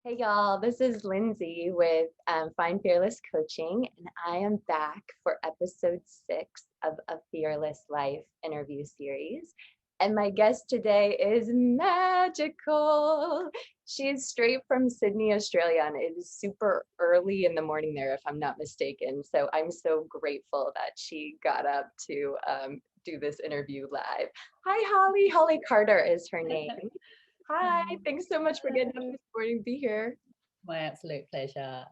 Hey y'all, this is Lindsay with Find Fearless Coaching, and I am back for episode 6 of a Fearless Life interview series. And my guest today is magical. She's straight from Sydney, Australia, and it is super early in the morning there, if I'm not mistaken. So I'm so grateful that she got up to do this interview live. Hi, Holly. Holly Carter is her name. Hi, thanks so much for getting up this morning to be here. My absolute pleasure.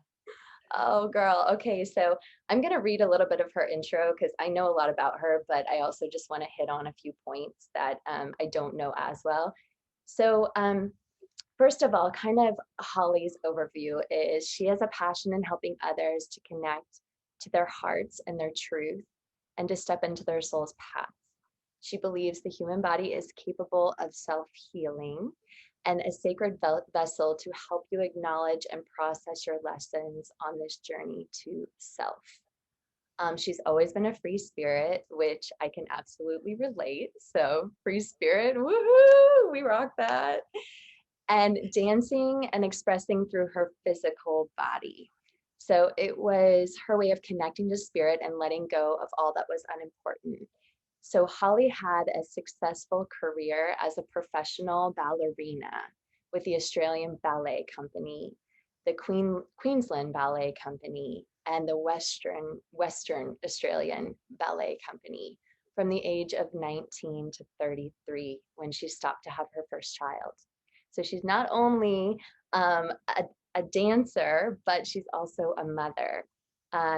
Oh, girl. Okay, so I'm going to read a little bit of her intro because I know a lot about her, but I also just want to hit on a few points that I don't know as well. So, first of all, kind of Holly's overview is she has a passion in helping others to connect to their hearts and their truth and to step into their soul's path. She believes the human body is capable of self healing and a sacred vessel to help you acknowledge and process your lessons on this journey to self. She's always been a free spirit, which I can absolutely relate. So, free spirit, woohoo, we rock that. And dancing and expressing through her physical body. So, it was her way of connecting to spirit and letting go of all that was unimportant. So Holly had a successful career as a professional ballerina with the Australian Ballet Company, the Queensland Ballet Company, and the Western Australian Ballet Company from the age of 19 to 33 when she stopped to have her first child. So she's not only a dancer, but she's also a mother.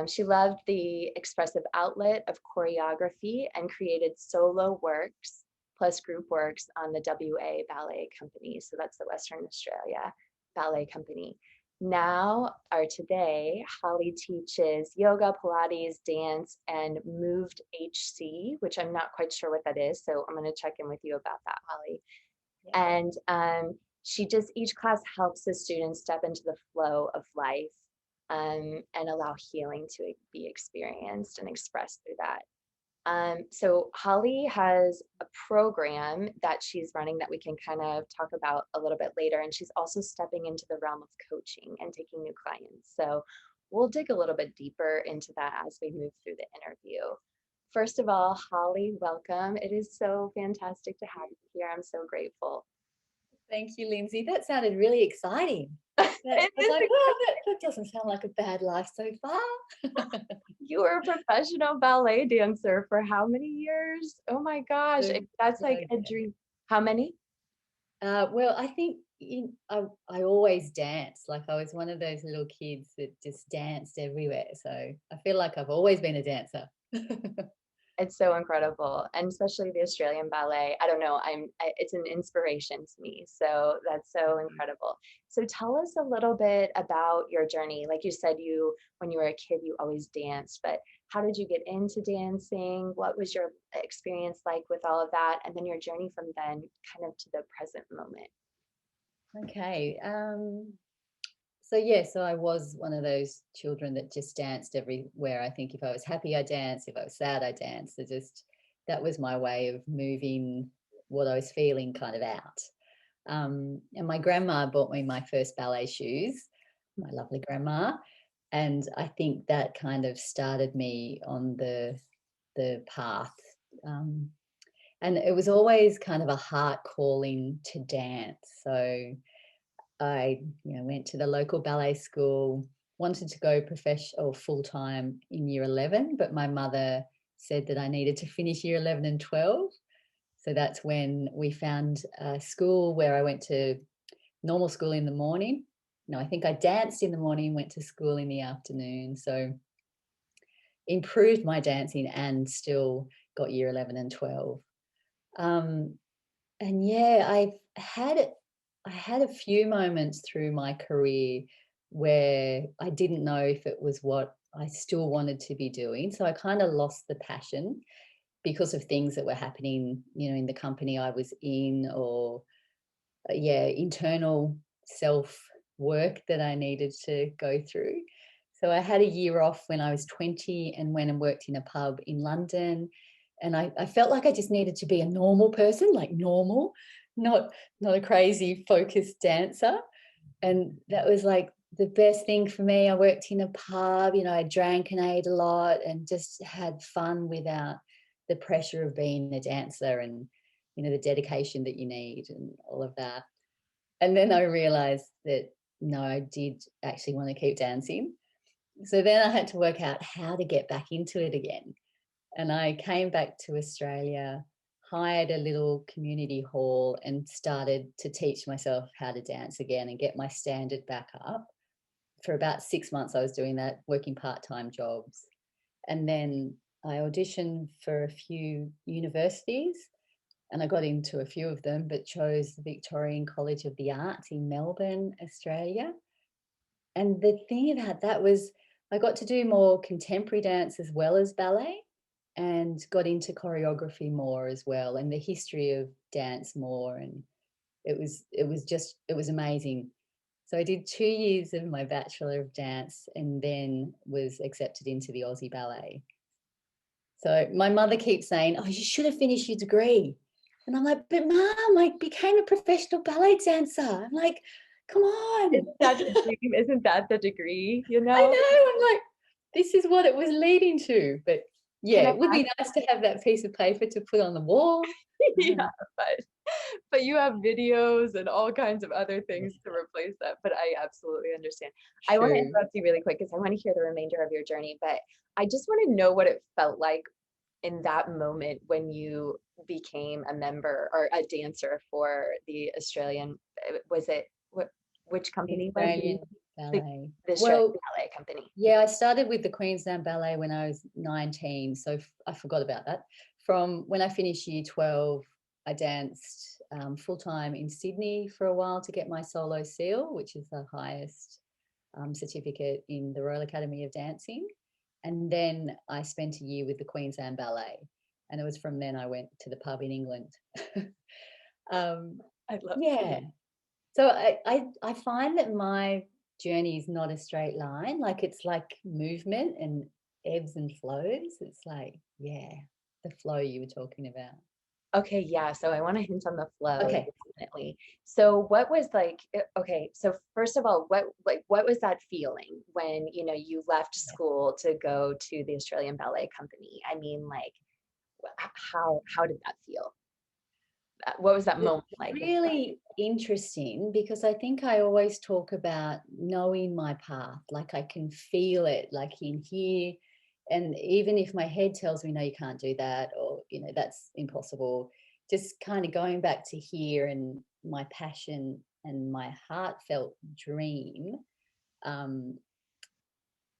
She loved the expressive outlet of choreography and created solo works plus group works on the WA Ballet Company. So that's the Western Australia Ballet Company. Now, or today, Holly teaches yoga, Pilates, dance, and moved HC, which I'm not quite sure what that is. So I'm going to check in with you about that, Holly. Yeah. And each class helps the students step into the flow of life and allow healing to be experienced and expressed through that. So Holly has a program that she's running that we can kind of talk about a little bit later. And she's also stepping into the realm of coaching and taking new clients. So we'll dig a little bit deeper into that as we move through the interview. First of all, Holly, welcome. It is so fantastic to have you here. I'm so grateful. Thank you, Lindsay. That sounded really exciting. I It was is like, oh, that doesn't sound like a bad life so far. You were a professional ballet dancer for how many years? Oh my gosh, So, that's so, like a dream. How many? well, I think I always danced. Like I was one of those little kids that just danced everywhere. So I feel like I've always been a dancer. It's so incredible, and especially the Australian ballet. I don't know, it's an inspiration to me. So that's so incredible. So tell us a little bit about your journey. Like you said, when you were a kid, you always danced, but how did you get into dancing? What was your experience like with all of that? And then your journey from then kind of to the present moment. Okay. So I was one of those children that just danced everywhere. I think if I was happy, I danced. If I was sad, I danced. That was my way of moving what I was feeling kind of out. And my grandma bought me my first ballet shoes, my lovely grandma, and I think that kind of started me on the path. Um, and it was always kind of a heart calling to dance. So I, went to the local ballet school, wanted to go professional full time in year 11, but my mother said that I needed to finish year 11 and 12. So that's when we found a school where I went to normal school in the morning. No, I think I danced in the morning, went to school in the afternoon. So improved my dancing and still got year 11 and 12. Um, and yeah, I had a few moments through my career where I didn't know if it was what I still wanted to be doing. So I kind of lost the passion because of things that were happening, in the company I was in, or internal self work that I needed to go through. So I had a year off when I was 20 and went and worked in a pub in London. And I felt like I just needed to be a normal person, like normal, not a crazy focused dancer. And that was like the best thing for me. I worked in a pub, I drank and ate a lot and just had fun without the pressure of being a dancer and, the dedication that you need and all of that. And then I realized that no, I did actually want to keep dancing. So then I had to work out how to get back into it again. And I came back to Australia, hired a little community hall, and started to teach myself how to dance again and get my standard back up. For about 6 months, I was doing that, working part time jobs. And then I auditioned for a few universities and I got into a few of them, but chose the Victorian College of the Arts in Melbourne, Australia. And the thing about that was I got to do more contemporary dance as well as ballet and got into choreography more as well and the history of dance more. And it was amazing. So I did 2 years of my Bachelor of Dance and then was accepted into the Aussie Ballet. So my mother keeps saying, "Oh, you should have finished your degree." And I'm like, "But mom, I became a professional ballet dancer." I'm like, "Come on." Isn't that the dream? Isn't that the degree, you I know? know. I'm like, this is what it was leading to. But yeah, Can I it would ask? be nice to have that piece of paper to put on the wall. Yeah, Um, but you have videos and all kinds of other yeah, things to replace that, but I absolutely understand. I wanna true. interrupt you really quick because I wanna hear the remainder of your journey, but I just wanna know what it felt like in that moment when you became a member or a dancer for the Australian, was it which The company was it? Australian The Ballet. the Australian Well, Ballet Company. yeah, I started with the Queensland Ballet when I was 19, so I forgot about that. From when I finished year 12, I danced full time in Sydney for a while to get my solo seal, which is the highest certificate in the Royal Academy of Dancing. And then I spent a year with the Queensland Ballet. And it was from then I went to the pub in England. um, I love yeah. So I find that my journey is not a straight line. Like it's like movement and ebbs and flows. It's like, yeah, the flow you were talking about. Okay, yeah, so I wanna hint on the flow, Okay. definitely. So what was like okay, so first of all, what was that feeling when, you left school to go to the Australian Ballet Company? I mean, like, how did that feel? What was that It's moment like? really interesting because I think I always talk about knowing my path. Like I can feel it, like in here. And even if my head tells me, no, you can't do that, or, that's impossible, just kind of going back to here and my passion and my heartfelt dream. Um,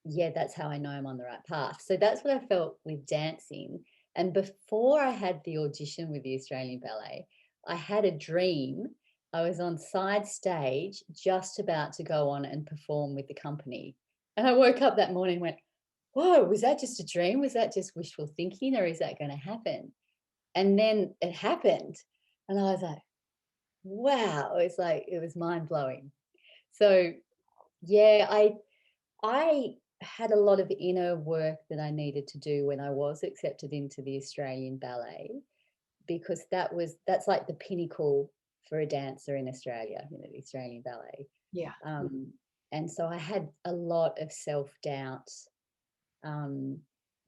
yeah, that's how I know I'm on the right path. So that's what I felt with dancing. And before I had the audition with the Australian Ballet, I had a dream. I was on side stage, just about to go on and perform with the company. And I woke up that morning and went, whoa, was that just a dream? Was that just wishful thinking or is that going to happen? And then it happened. And I was like, wow, it was mind blowing. So yeah, I had a lot of inner work that I needed to do when I was accepted into the Australian Ballet because that's like the pinnacle for a dancer in Australia, the Australian Ballet. Yeah. Um, and so I had a lot of self-doubt. Um,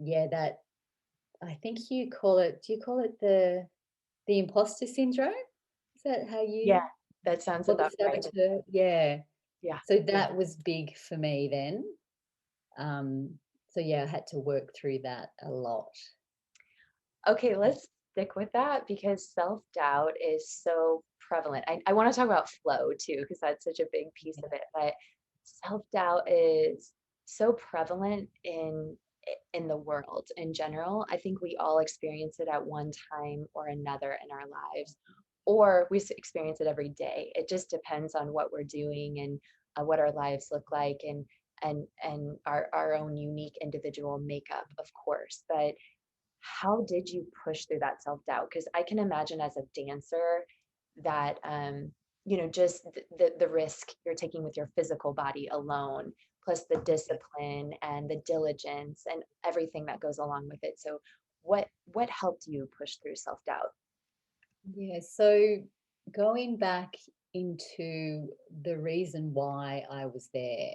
yeah, that I think you call it, do you call it the imposter syndrome? Is that how Yeah, you, that sounds or the about right. saboteur? Yeah. Yeah. So that was big for me then. Um, so yeah, I had to work through that a lot. Okay, let's stick with that because self-doubt is so prevalent. I want to talk about flow too, because that's such a big piece of it. But self-doubt is so prevalent in the world in general. I think we all experience it at one time or another in our lives, or we experience it every day. It just depends on what we're doing and what our lives look like and our own unique individual makeup, of course. But how did you push through that self-doubt? Because I can imagine as a dancer that just the risk you're taking with your physical body alone, plus the discipline and the diligence and everything that goes along with it. So what helped you push through self-doubt? Yeah, so going back into the reason why I was there.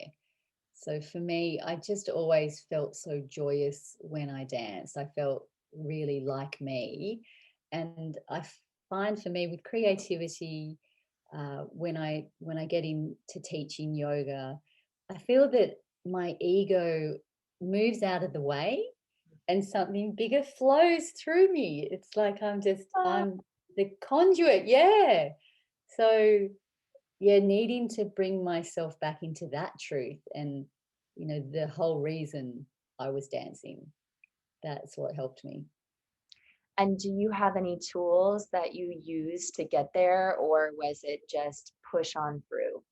So for me, I just always felt so joyous when I danced. I felt really like me. And find for me with creativity, when I get into teaching yoga, I feel that my ego moves out of the way and something bigger flows through me. It's like Ah, I'm the conduit. Yeah. So yeah, needing to bring myself back into that truth and, the whole reason I was dancing. That's what helped me. and do you have any tools that you use to get there, or was it just push on through?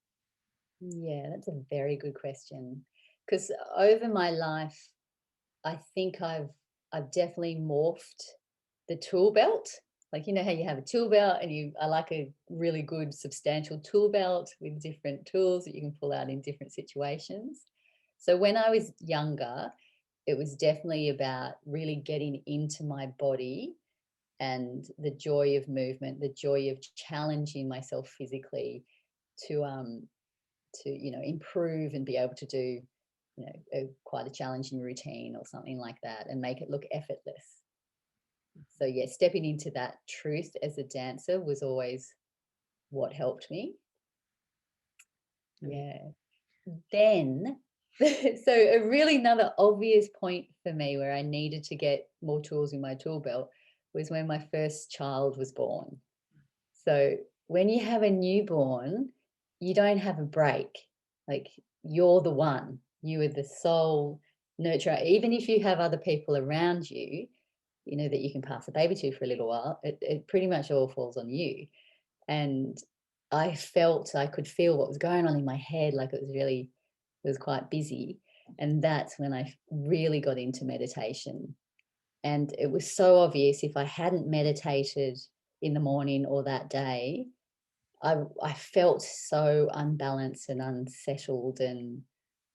Yeah, that's a very good question. Because over my life, I think I've definitely morphed the tool belt. Like how you have a tool belt and I like a really good substantial tool belt with different tools that you can pull out in different situations. So when I was younger, it was definitely about really getting into my body and the joy of movement, the joy of challenging myself physically to improve and be able to do quite a challenging routine or something like that and make it look effortless. So yeah, stepping into that truth as a dancer was always what helped me. Mm. Yeah. Then so a really another obvious point for me where I needed to get more tools in my tool belt was when my first child was born. So when you have a newborn, you don't have a break. Like you're the one. You are the sole nurturer. Even if you have other people around you, that you can pass the baby to for a little while, it pretty much all falls on you. And I could feel what was going on in my head, like it was quite busy. And that's when I really got into meditation. And it was so obvious if I hadn't meditated in the morning or that day, I felt so unbalanced and unsettled, and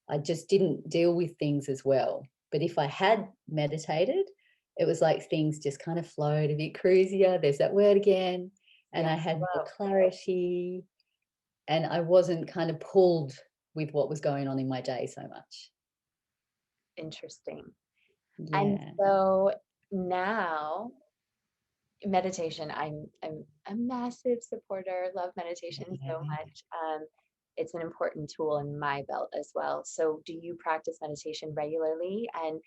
I just didn't deal with things as well. But if I had meditated, it was like things just kind of flowed a bit cruisier. There's that word again. And Yeah, I had more flow. clarity and I wasn't kind of pulled with what was going on in my day so much. Interesting. And Yeah. so now meditation, I'm a massive supporter, love meditation so Yeah. much. It's an important tool in my belt as well. So do you practice meditation regularly? And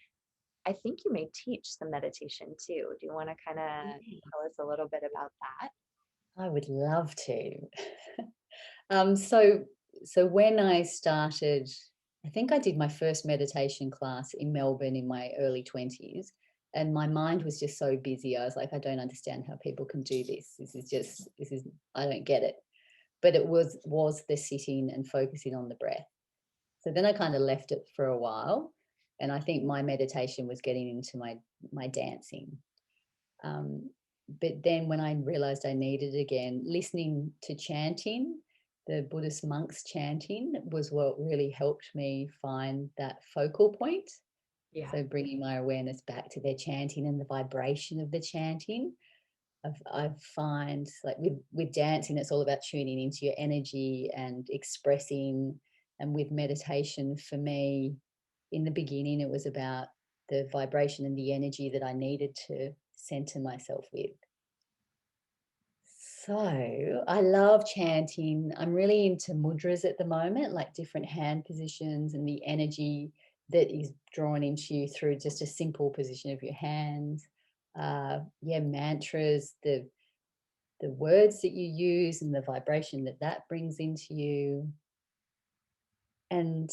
I think you may teach some meditation too. Do you want to kind of tell us a little bit about that? I would love to. Um, so so when I started, I think I did my first meditation class in Melbourne in my early 20s. And my mind was just so busy. I was like, I don't understand how people can do this. This is, I don't get it. But it was the sitting and focusing on the breath. So then I kind of left it for a while. And I think my meditation was getting into my dancing. Um, but then when I realized I needed it again, listening to chanting, the Buddhist monks chanting was what really helped me find that focal point. Yeah. So bringing my awareness back to their chanting and the vibration of the chanting. I find like with dancing, it's all about tuning into your energy and expressing. And with meditation, for me, in the beginning, it was about the vibration and the energy that I needed to center myself with. So I love chanting. I'm really into mudras at the moment, like different hand positions and the energy that is drawn into you through just a simple position of your hands. Yeah, mantras, the words that you use and the vibration that that brings into you. And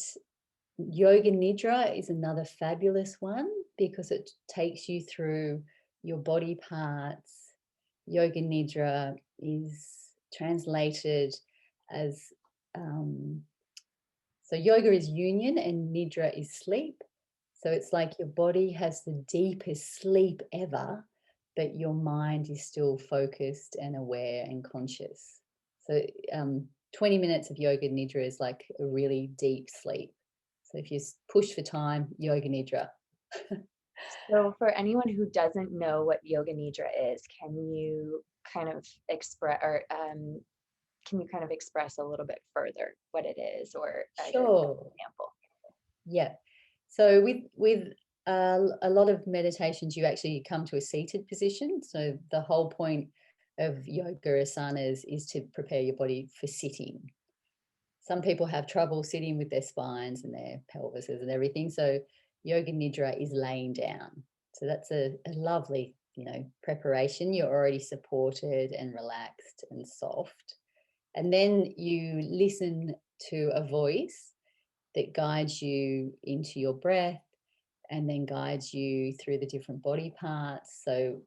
yoga nidra is another fabulous one because it takes you through your body parts. Yoga nidra is translated as um, so yoga is union and nidra is sleep. So it's like your body has the deepest sleep ever, but your mind is still focused and aware and conscious. So 20 minutes of yoga nidra is like a really deep sleep. So if you push for time, yoga nidra. So for anyone who doesn't know what yoga nidra is, can you kind of express, or can you kind of express a little bit further what it is, or give an Sure. example? Yeah. So a lot of meditations, you actually come to a seated position. So the whole point of yoga asanas is to prepare your body for sitting. Some people have trouble sitting with their spines and their pelvises and everything. So yoga nidra is laying down. So that's a lovely, preparation. You're already supported and relaxed and soft. And then you listen to a voice that guides you into your breath and then guides you through the different body parts. So,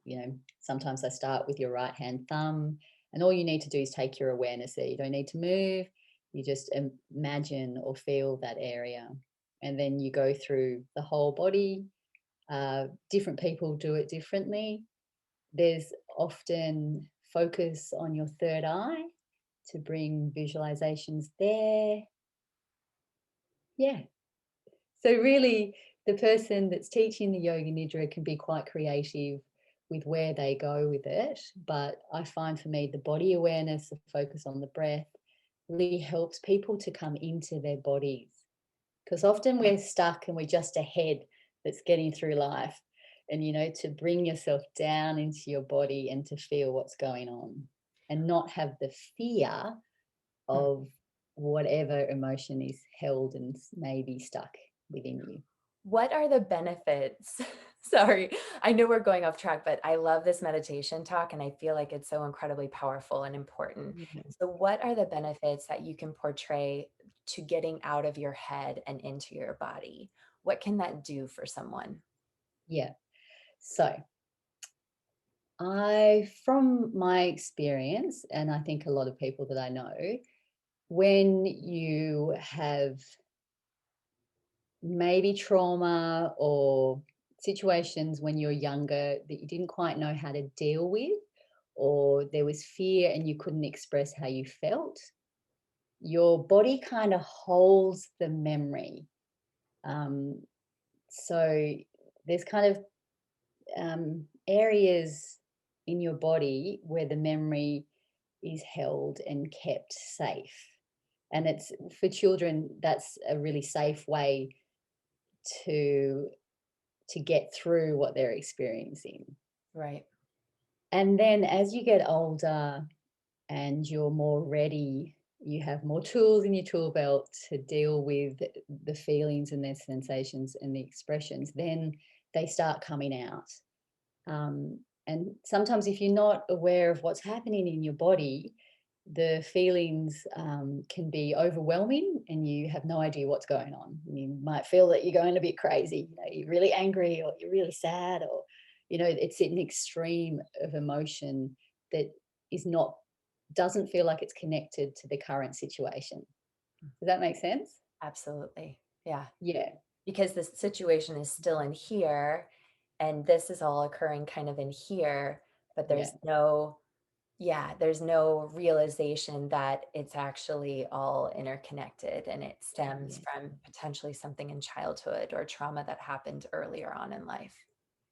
sometimes I start with your right hand thumb, and all you need to do is take your awareness there. You don't need to move, you just imagine or feel that area. And then you go through the whole body. Different people do it differently. There's often focus on your third eye to bring visualizations there. Yeah. So really, the person that's teaching the yoga nidra can be quite creative with where they go with it. But I find for me, the body awareness, the focus on the breath, really helps people to come into their bodies. Because often we're stuck and we're just a head that's getting through life. And, to bring yourself down into your body and to feel what's going on and not have the fear Mm. of whatever emotion is held and maybe stuck within you. What are the benefits? Sorry, I know we're going off track, but I love this meditation talk and I feel like it's so incredibly powerful and important. Yeah. So, what are the benefits that you can portray to getting out of your head and into your body? What can that do for someone? Yeah. So from my experience, and I think a lot of people that I know, when you have maybe trauma or situations when you're younger that you didn't quite know how to deal with, or there was fear and you couldn't express how you felt, your body kind of holds the memory. Um, so there's kind of areas in your body where the memory is held and kept safe. And it's for children, that's a really safe way to get through what they're experiencing. Right. And then as you get older and you're more ready, you have more tools in your tool belt to deal with the feelings and their sensations and the expressions, then they start coming out. And sometimes, if you're not aware of what's happening in your body, the feelings can be overwhelming and you have no idea what's going on. You might feel that you're going a bit crazy, you're really angry or you're really sad, or, it's an extreme of emotion that is not, doesn't feel like it's connected to the current situation. Does that make sense? Absolutely. Yeah. Yeah. Because the situation is still in here and this is all occurring kind of in here, but Yeah. there's no realization that it's actually all interconnected and it stems Yeah. from potentially something in childhood or trauma that happened earlier on in life.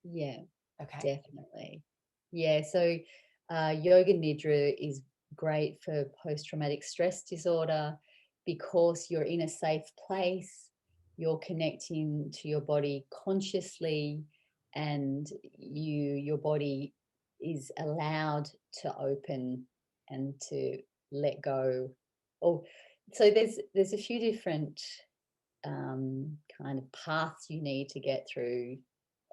Yeah. Okay. Definitely. Yeah. So yoga nidra is great for post traumatic stress disorder because you're in a safe place, you're connecting to your body consciously, and your body is allowed to open and to let go. Oh, so there's a few different kind of paths you need to get through,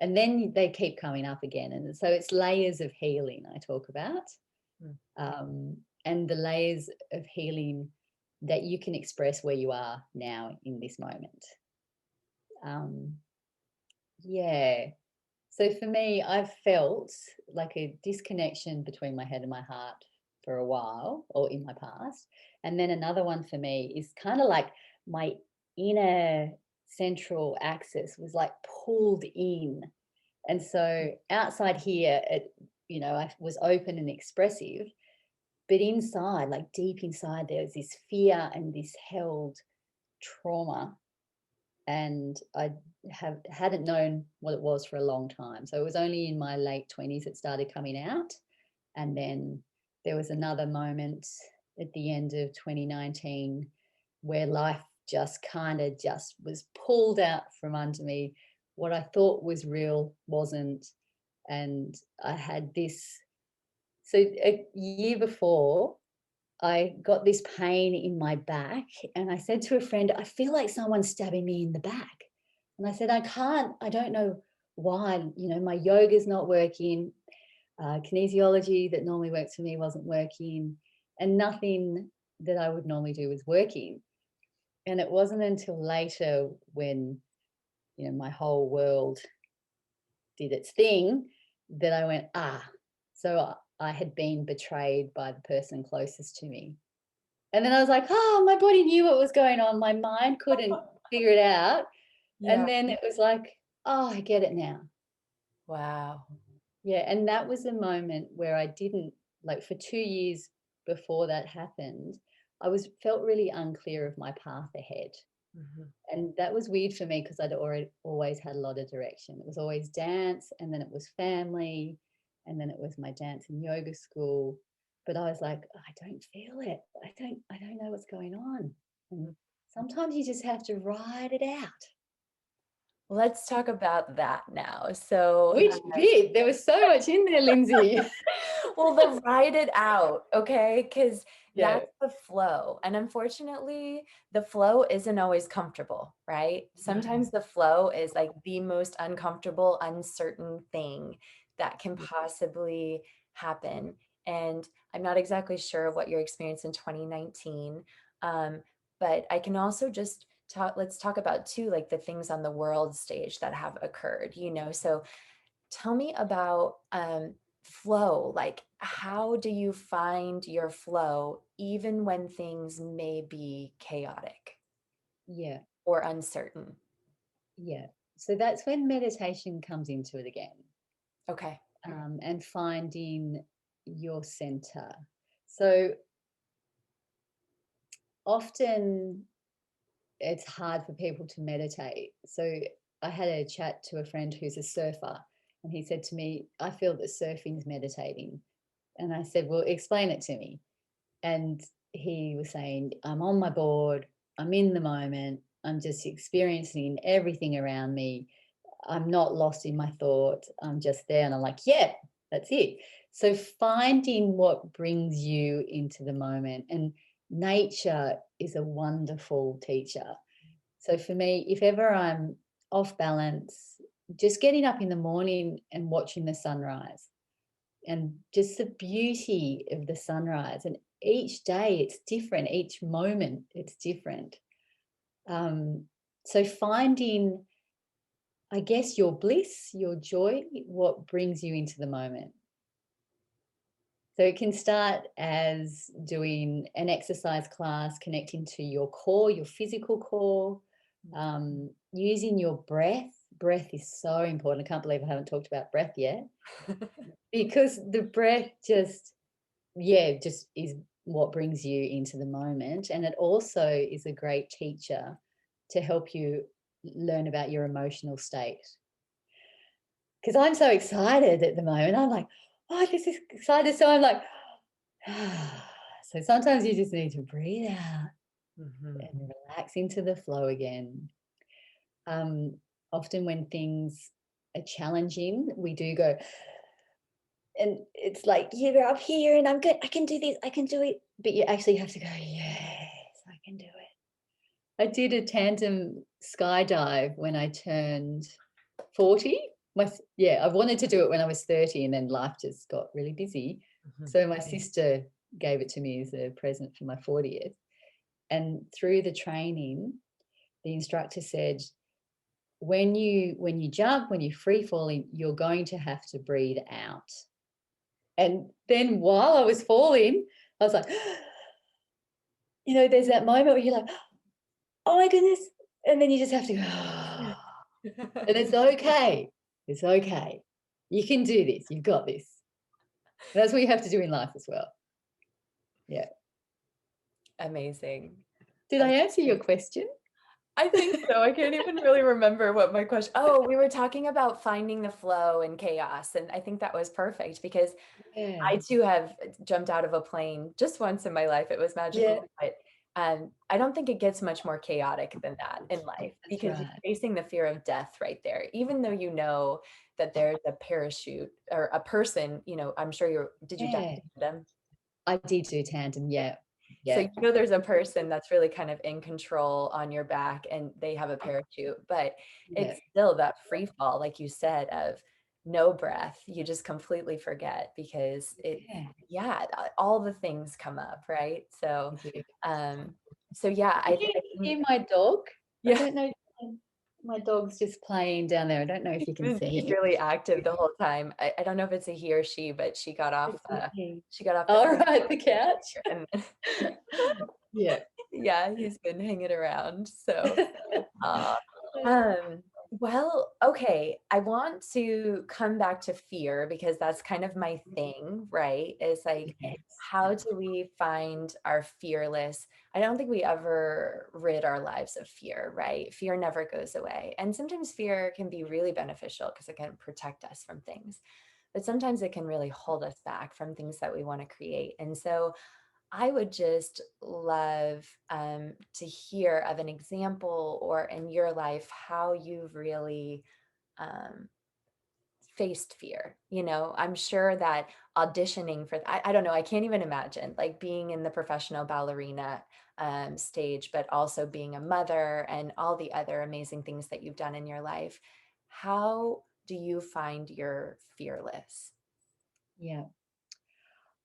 and then they keep coming up again, and so it's layers of healing I talk about. Mm. um, and the layers of healing that you can express where you are now in this moment. um, yeah. So for me, I've felt like a disconnection between my head and my heart for a while, or in my past. And then another one for me is kind of like my inner central axis was like pulled in. And so outside here, I was open and expressive, but inside, like deep inside, there was this fear and this held trauma, and I hadn't known what it was for a long time. So it was only in my late 20s it started coming out, and then there was another moment at the end of 2019 where life just kind of just was pulled out from under me. What I thought was real wasn't. And I had this. So a year before, I got this pain in my back, and I said to a friend, I feel like someone's stabbing me in the back. And I said, I don't know why. My yoga's not working. Kinesiology that normally works for me wasn't working, and nothing that I would normally do was working. And it wasn't until later when, my whole world did its thing that I went, so I had been betrayed by the person closest to me. And then I was like, oh, my body knew what was going on. My mind couldn't figure it out. Yeah. And then it was like, oh, I get it now. Wow. Yeah. And that was a moment where I didn't, like, for 2 years before that happened, felt really unclear of my path ahead. Mhm. And that was weird for me because I'd always had a lot of direction. It was always dance, and then it was family, and then it was my dance and yoga school. But I was like, I don't feel it. I don't know what's going on. And sometimes you just have to ride it out. Let's talk about that now. So, Which bit? There was so much in there, Lindsay. well, the ride it out, okay? Because Yeah. that's the flow. And unfortunately, the flow isn't always comfortable, right? Sometimes the flow is like the most uncomfortable, uncertain thing that can possibly happen. And I'm not exactly sure what your experience in 2019, but I can also just let's talk about too, like the things on the world stage that have occurred, So tell me about flow. Like, how do you find your flow even when things may be chaotic Yeah. or uncertain? Yeah. So that's when meditation comes into it again, Okay. and finding your center. So often it's hard for people to meditate. So I had a chat to a friend who's a surfer, and he said to me, I feel that surfing is meditating. And I said, well, explain it to me. And he was saying, I'm on my board, I'm in the moment, I'm just experiencing everything around me. I'm not lost in my thoughts, I'm just there. And I'm like, yeah, that's it. So finding what brings you into the moment, and nature is a wonderful teacher. So for me, if ever I'm off balance, just getting up in the morning and watching the sunrise, and just the beauty of the sunrise. And each day it's different, each moment it's different. So finding, I guess, your bliss, your joy, what brings you into the moment. So it can start as doing an exercise class, connecting to your core, your physical core, using your breath. Breath is so important. I can't believe I haven't talked about breath yet, because the breath just is what brings you into the moment. And it also is a great teacher to help you learn about your emotional state. Because I'm so excited at the moment. I'm like, oh, this is excited. So I'm like, so sometimes you just need to breathe out and relax into the flow again. Often when things are challenging, we do go, and it's like, you're up here and I'm good, I can do this, I can do it. But you actually have to go, yes, I can do it. I did a tandem skydive when I turned 40. I wanted to do it when I was 30, and then life just got really busy. So my sister gave it to me as a present for my 40th. And through the training, the instructor said, when you jump, when you're free falling, you're going to have to breathe out. And then while I was falling, I was like, there's that moment where you're like, oh my goodness. And then you just have to go, and it's okay. It's okay. You can do this. You've got this. And that's what you have to do in life as well. Yeah. Amazing. Did I answer your question? I think so. I can't even really remember what my question. Oh, we were talking about finding the flow in chaos, and I think that was perfect because Yeah. I too have jumped out of a plane just once in my life. It was Yeah, magical, but I don't think it gets much more chaotic than that in life that's because you're right. facing the fear of death right there. Even though you know that there's a parachute or a person, I'm sure did you dive Yeah. into them? I did do tandem, yeah. So Yeah, there's a person that's really kind of in control on your back and they have a parachute, but yeah, it's still that free fall, like you said, of no breath. You just completely forget because yeah. yeah, all the things come up, right? So, Thank you. um, so yeah, Can I you think, hear my dog? I yeah, don't know. My dog's just playing down there. I don't know if you can he's see him. really active the whole time. I don't know if it's a he or she, but It's okay. she got off the All right, the couch. and Yeah. yeah, he's been hanging around. So, uh, Um, well, okay. I want to come back to fear because that's kind of my thing, right? Is like, Yes. how do we find our fearless? I don't think we ever rid our lives of fear, right? Fear never goes away. And sometimes fear can be really beneficial because it can protect us from things, but sometimes it can really hold us back from things that we want to create. And so I would just love to hear of an example or in your life how you've really um, faced fear. I'm sure that auditioning for, I don't know, I can't even imagine like being in the professional ballerina stage, but also being a mother and all the other amazing things that you've done in your life. How do you find you're fearless? Yeah.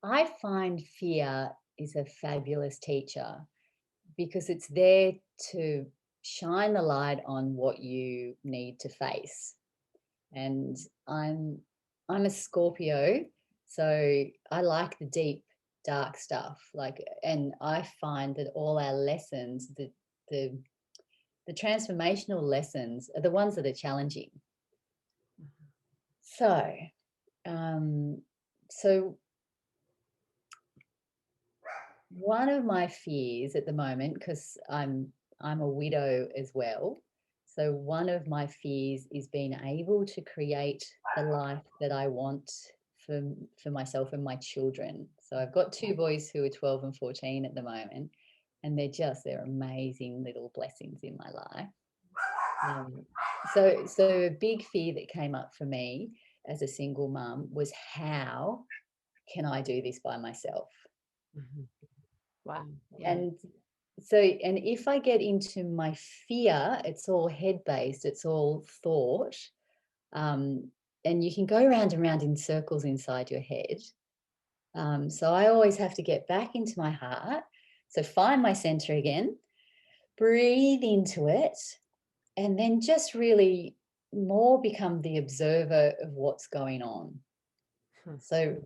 I find fear is a fabulous teacher because it's there to shine the light on what you need to face. And I'm I'm a Scorpio, so I like the deep, dark stuff. Like, and I find that all our lessons, the the transformational lessons, are the ones that are challenging. So, um, so one of my fears at the moment, because I'm a widow as well. So one of my fears is being able to create the life that I want for for myself and my children. So I've got two boys who are 12 and 14 at the moment, and they're amazing little blessings in my life. So a big fear that came up for me as a single mum was, how can I do this by myself? Mhm. Wow. Yeah. And and if I get into my fear, it's all head based, it's all thought. Um, and you can go round and round in circles inside your head. So I always have to get back into my heart. So find my center again, breathe into it, and then just really more become the observer of what's going on. Hmm. So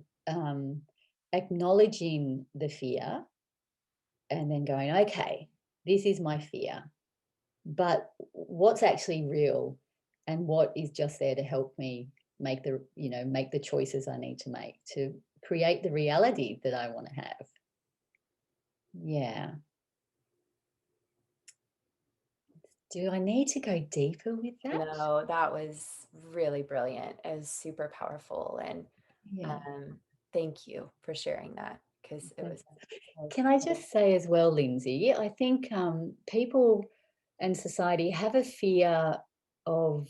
acknowledging the fear and then going, okay, this is my fear, but what's actually real and what is just there to help me make the choices I need to make to create the reality that I want to have. Yeah. Do I need to go deeper with that? No, that was really brilliant. It was super powerful. And Yeah. um, thank you for sharing that because Can I just say as well, Lindsay, I think people and society have a fear of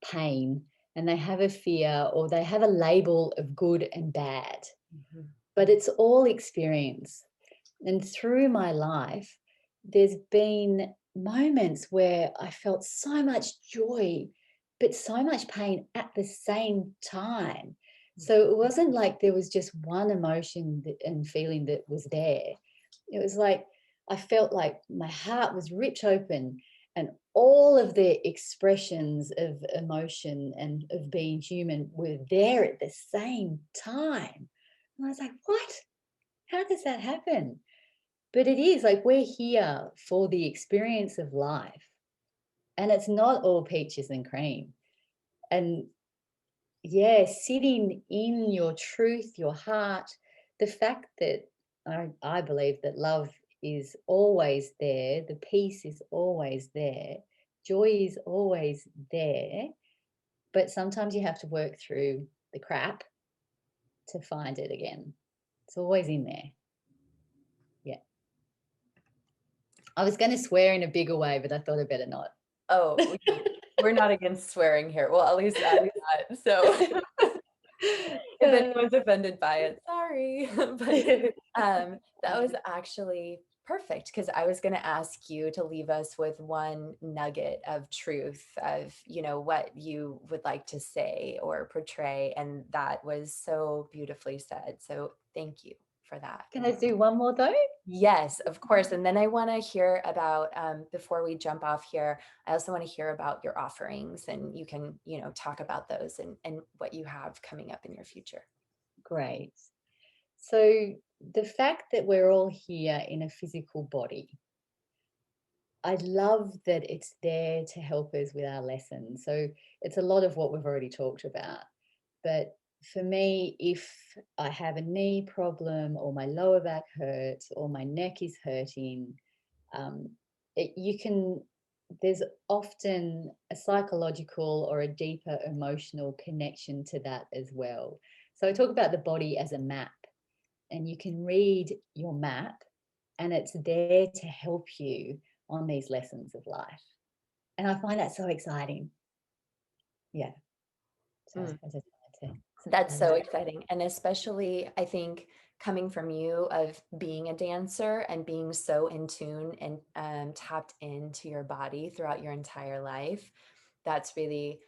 pain, and they have a fear, or they have a label of good and bad, Mhm. but it's all experience. And through my life, there's been moments where I felt so much joy, but so much pain at the same time. So it wasn't like there was just one emotion and feeling that was there. It was like I felt like my heart was ripped open, and all of the expressions of emotion and of being human were there at the same time. And I was like, what? How does that happen? But it is like we're here for the experience of life, and it's not all peaches and cream. And yeah, sitting in your truth, your heart, the fact that I believe that love is always there, the peace is always there, joy is always there, but sometimes you have to work through the crap to find it again. It's always in there. Yeah. I was going to swear in a bigger way, but I thought I better not. Oh, we're not against swearing here. Well, at least I'm not. So if anyone's offended by it, sorry. But that was actually perfect, because I was going to ask you to leave us with one nugget of truth of, what you would like to say or portray. And that was so beautifully said. So thank you for that. Can I do one more though? Yes, of course. And then I want to hear about, before we jump off here, I also want to hear about your offerings, and you can, talk about those and what you have coming up in your future. Great. So the fact that we're all here in a physical body, I love that it's there to help us with our lessons. So it's a lot of what we've already talked about. But for me, if I have a knee problem or my lower back hurts or my neck is hurting, there's often a psychological or a deeper emotional connection to that as well. So I talk about the body as a map, and you can read your map and it's there to help you on these lessons of life. And I find that so exciting. Yeah. So I just wanted to That's so that. exciting. And especially, I think, coming from you of being a dancer and being so in tune and tapped into your body throughout your entire life, that's really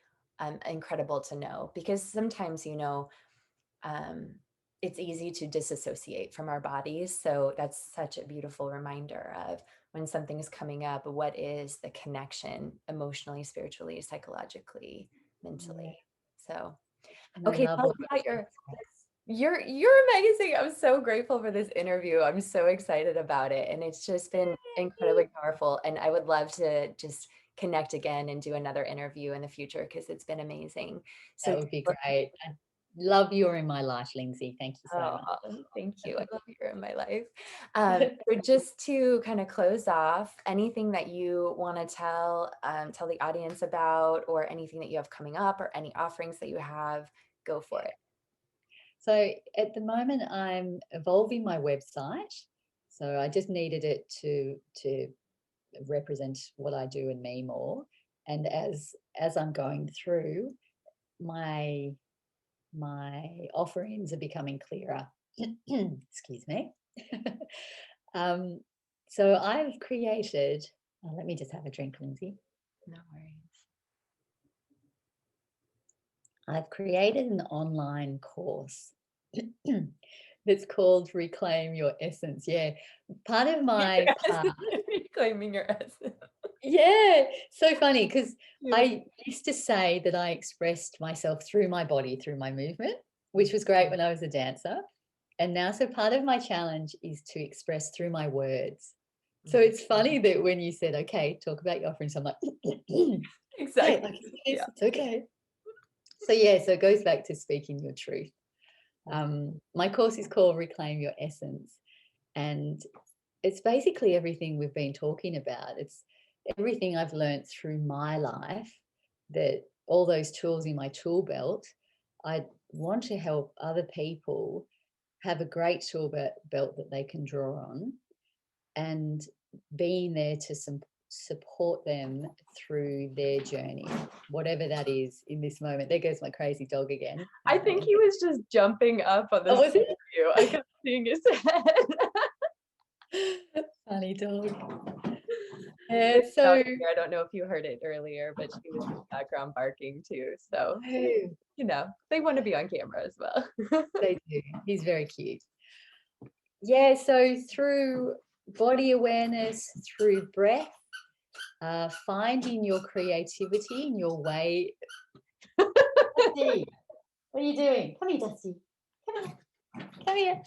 incredible to know, because sometimes, it's easy to disassociate from our bodies. So that's such a beautiful reminder of when something is coming up, what is the connection emotionally, spiritually, psychologically, mentally. So, okay, tell us about you're amazing. I'm so grateful for this interview. I'm so excited about it. And it's just been incredibly powerful. And I would love to just connect again and do another interview in the future, because it's been amazing. That would be great. I love you're in my life, Lindsay. Thank you so much. Thank you. I love you're in my life. So just to kind of close off, anything that you want to tell the audience about, or anything that you have coming up, or any offerings that you have, go for it. So at the moment, I'm evolving my website. So I just needed it to represent what I do and me more. And as I'm going through, my offerings are becoming clearer. Excuse me. So I've created. Let me just have a drink, Lindsay. No worries. I've created an online course that's called Reclaim Your Essence. Yeah. Part of my reclaiming your essence. Yeah. So funny, because I used to say that I expressed myself through my body, through my movement, which was great when I was a dancer. And now, so part of my challenge is to express through my words. So it's funny that when you said, okay, talk about your offerings, I'm like, exactly. Yeah, it's okay. So yeah, so it goes back to speaking your truth. My course is called Reclaim Your Essence, and it's basically everything we've been talking about. It's everything I've learned through my life, that all those tools in my tool belt. I want to help other people have a great tool belt that they can draw on, and being there to support them through their journey, whatever that is in this moment. There goes my crazy dog again. I think he was just jumping up on the interview. I kept seeing his head. Funny dog. So I don't know if you heard it earlier, but she was in the background barking too. So they want to be on camera as well. They do. He's very cute. Yeah, so through body awareness, through breath, finding your creativity in your way. Dusty, what are you doing? Come here, Dusty. Come here. Come here.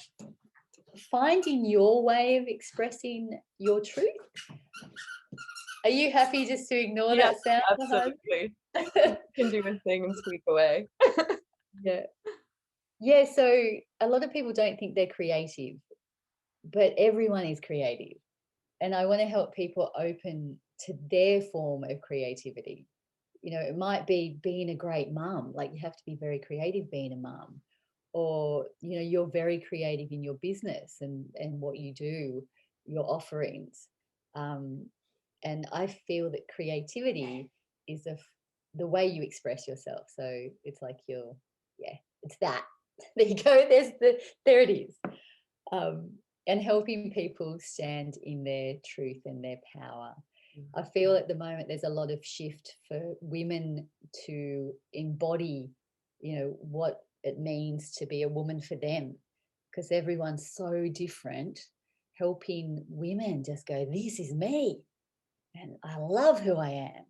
Finding your way of expressing your truth. Are you happy just to ignore that sound? Absolutely. Can do a thing and squeak away. Yeah, so a lot of people don't think they're creative, but everyone is creative. And I want to help people open to their form of creativity. You know, it might be being a great mum, like you have to be very creative being a mum, or, you know, you're very creative in your business and what you do, your offerings. Um, and I feel that creativity is the way you express yourself. So it's like yeah, it's that. There you go. There it is. Um, and helping people stand in their truth and their power. I feel at the moment there's a lot of shift for women to embody, you know, what it means to be a woman for them, because everyone's so different. Helping women just go, this is me, and I love who I am.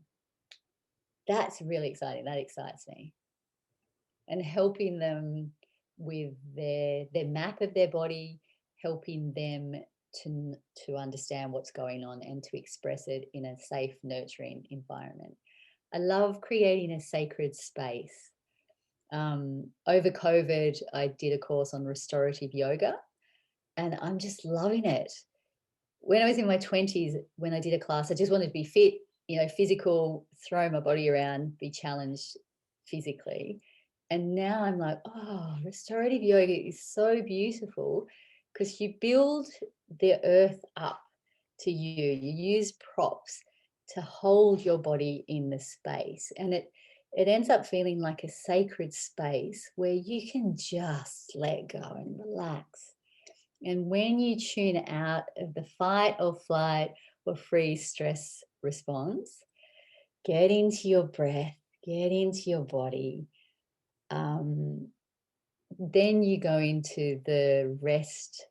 That's really exciting. That excites me. And helping them with their map of their body, helping them to understand what's going on and to express it in a safe, nurturing environment. I love creating a sacred space. Over COVID, I did a course on restorative yoga, and I'm just loving it. When I was in my 20s, when I did a class, I just wanted to be fit, you know, physical, throw my body around, be challenged physically. And now I'm like, oh, restorative yoga is so beautiful because you build the earth up to you. You use props to hold your body in the space. And it ends up feeling like a sacred space where you can just let go and relax. And when you tune out of the fight or flight or freeze stress response, get into your breath, get into your body. Then you go into the rest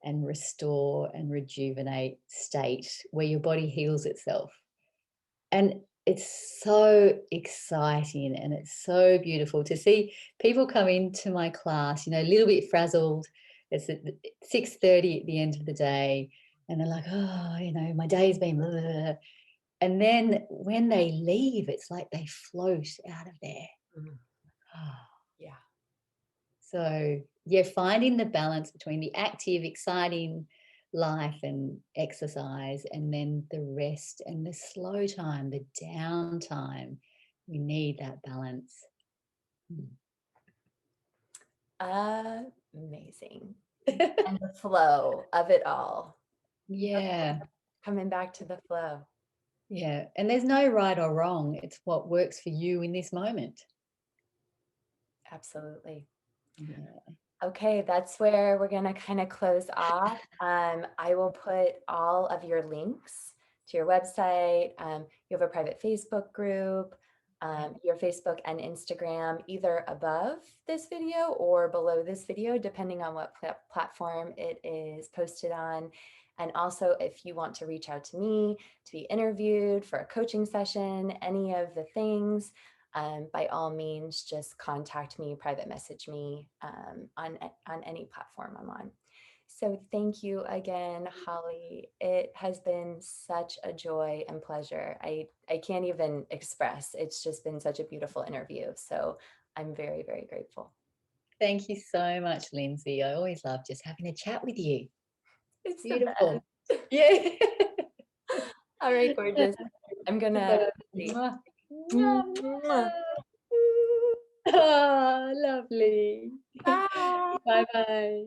and restore and rejuvenate state where your body heals itself. And it's so exciting and it's so beautiful to see people come into my class, you know, a little bit frazzled. It's at 6:30 at the end of the day, and they're like, oh, you know, my day's been blah, blah, blah. And then when they leave, it's like they float out of there. Yeah. So yeah, finding the balance between the active, exciting life and exercise, and then the rest and the slow time, the downtime. We need that balance. Amazing. And the flow of it all. Yeah. Coming back to the flow. Yeah. And there's no right or wrong. It's what works for you in this moment. Absolutely. Yeah. Okay, that's where we're going to kind of close off. I will put all of your links to your website. You have a private Facebook group, your Facebook and Instagram, either above this video or below this video, depending on what platform it is posted on. And also, if you want to reach out to me to be interviewed for a coaching session, any of the things, by all means, just contact me, private message me on any platform I'm on. So thank you again, Holly. It has been such a joy and pleasure. I can't even express. It's just been such a beautiful interview. So I'm very, very grateful. Thank you so much, Lindsay. I always love just having a chat with you. It's Beautiful. Yeah. All right, gorgeous. I'm gonna Oh, lovely. Bye. Bye-bye.